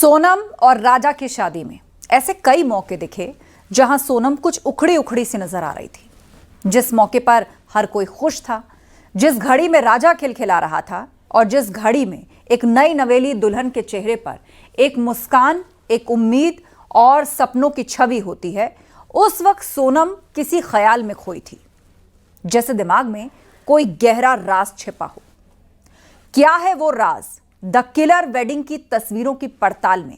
सोनम और राजा की शादी में ऐसे कई मौके दिखे जहां सोनम कुछ उखड़ी उखड़ी सी नजर आ रही थी। जिस मौके पर हर कोई खुश था, जिस घड़ी में राजा खिलखिला रहा था और जिस घड़ी में एक नई नवेली दुल्हन के चेहरे पर एक मुस्कान, एक उम्मीद और सपनों की छवि होती है, उस वक्त सोनम किसी ख्याल में खोई थी, जैसे दिमाग में कोई गहरा राज छिपा हो। क्या है वो राज? द किलर वेडिंग की तस्वीरों की पड़ताल में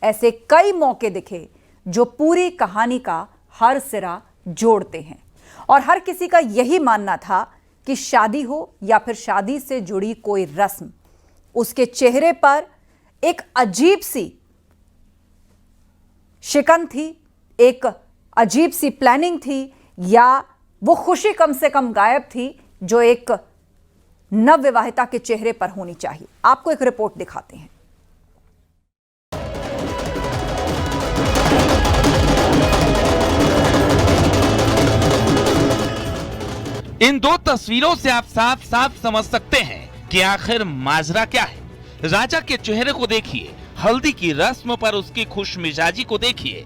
ऐसे कई मौके दिखे जो पूरी कहानी का हर सिरा जोड़ते हैं और हर किसी का यही मानना था कि शादी हो या फिर शादी से जुड़ी कोई रस्म, उसके चेहरे पर एक अजीब सी शिकन थी, एक अजीब सी प्लानिंग थी, या वो खुशी कम से कम गायब थी जो एक नवविवाहिता के चेहरे पर होनी चाहिए। आपको एक रिपोर्ट दिखाते हैं। इन दो तस्वीरों से आप साफ साफ समझ सकते हैं कि आखिर माजरा क्या है। राजा के चेहरे को देखिए, हल्दी की रस्म पर उसकी खुश मिजाजी को देखिए,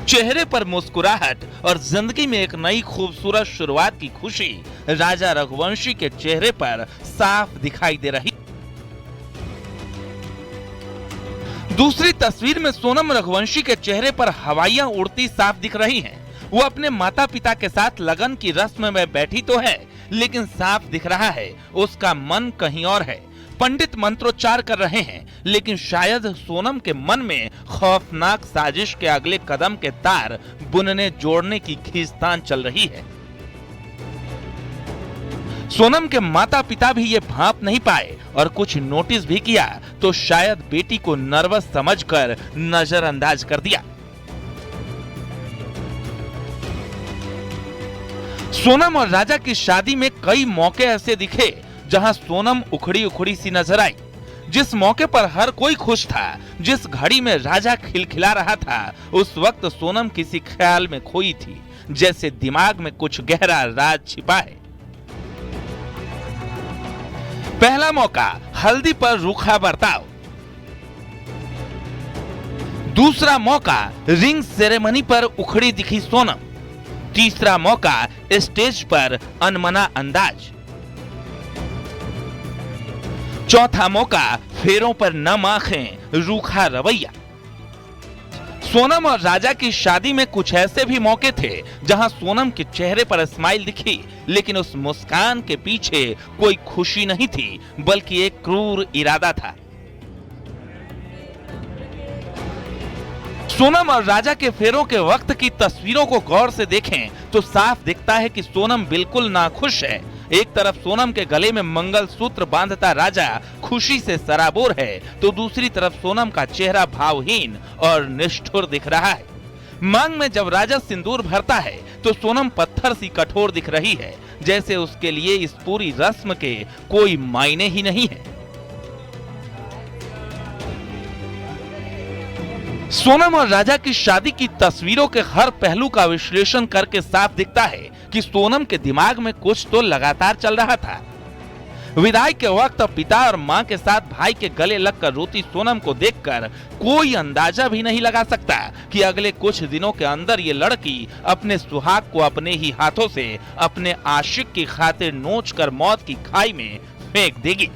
चेहरे पर मुस्कुराहट और जिंदगी में एक नई खूबसूरत शुरुआत की खुशी राजा रघुवंशी के चेहरे पर साफ दिखाई दे रही। दूसरी तस्वीर में सोनम रघुवंशी के चेहरे पर हवाइयां उड़ती साफ दिख रही हैं। वो अपने माता पिता के साथ लगन की रस्म में बैठी तो है, लेकिन साफ दिख रहा है उसका मन कहीं और है। पंडित मंत्रोच्चार कर रहे हैं, लेकिन शायद सोनम के मन में खौफनाक साजिश के अगले कदम के तार बुनने जोड़ने की खींचतान चल रही है। सोनम के माता पिता भी ये भांप नहीं पाए और कुछ नोटिस भी किया तो शायद बेटी को नर्वस समझकर नजरअंदाज कर दिया। सोनम और राजा की शादी में कई मौके ऐसे दिखे जहां सोनम उखड़ी उखड़ी सी नजर आई। जिस मौके पर हर कोई खुश था, जिस घड़ी में राजा खिलखिला रहा था, उस वक्त सोनम किसी ख्याल में खोई थी, जैसे दिमाग में कुछ गहरा राज छिपा है। पहला मौका, हल्दी पर रूखा बर्ताव। दूसरा मौका, रिंग सेरेमनी पर उखड़ी दिखी सोनम। तीसरा मौका, स्टेज पर अनमना अंदाज। चौथा मौका, फेरों पर नम आंखें, रूखा रवैया। सोनम और राजा की शादी में कुछ ऐसे भी मौके थे जहां सोनम के चेहरे पर स्माइल दिखी, लेकिन उस मुस्कान के पीछे कोई खुशी नहीं थी, बल्कि एक क्रूर इरादा था। सोनम और राजा के फेरों के वक्त की तस्वीरों को गौर से देखें तो साफ दिखता है कि सोनम बिल्कुल नाखुश है। एक तरफ सोनम के गले में मंगलसूत्र बांधता राजा खुशी से सराबोर है, तो दूसरी तरफ सोनम का चेहरा भावहीन और निष्ठुर दिख रहा है। मांग में जब राजा सिंदूर भरता है तो सोनम पत्थर सी कठोर दिख रही है, जैसे उसके लिए इस पूरी रस्म के कोई मायने ही नहीं है। सोनम और राजा की शादी की तस्वीरों के हर पहलू का विश्लेषण करके साफ दिखता है कि सोनम के दिमाग में कुछ तो लगातार चल रहा था। विदाई के वक्त पिता और मां के साथ भाई के गले लगकर रोती सोनम को देखकर कोई अंदाजा भी नहीं लगा सकता कि अगले कुछ दिनों के अंदर ये लड़की अपने सुहाग को अपने ही हाथों से अपने आशिक की खातिर नोच कर मौत की खाई में फेंक देगी।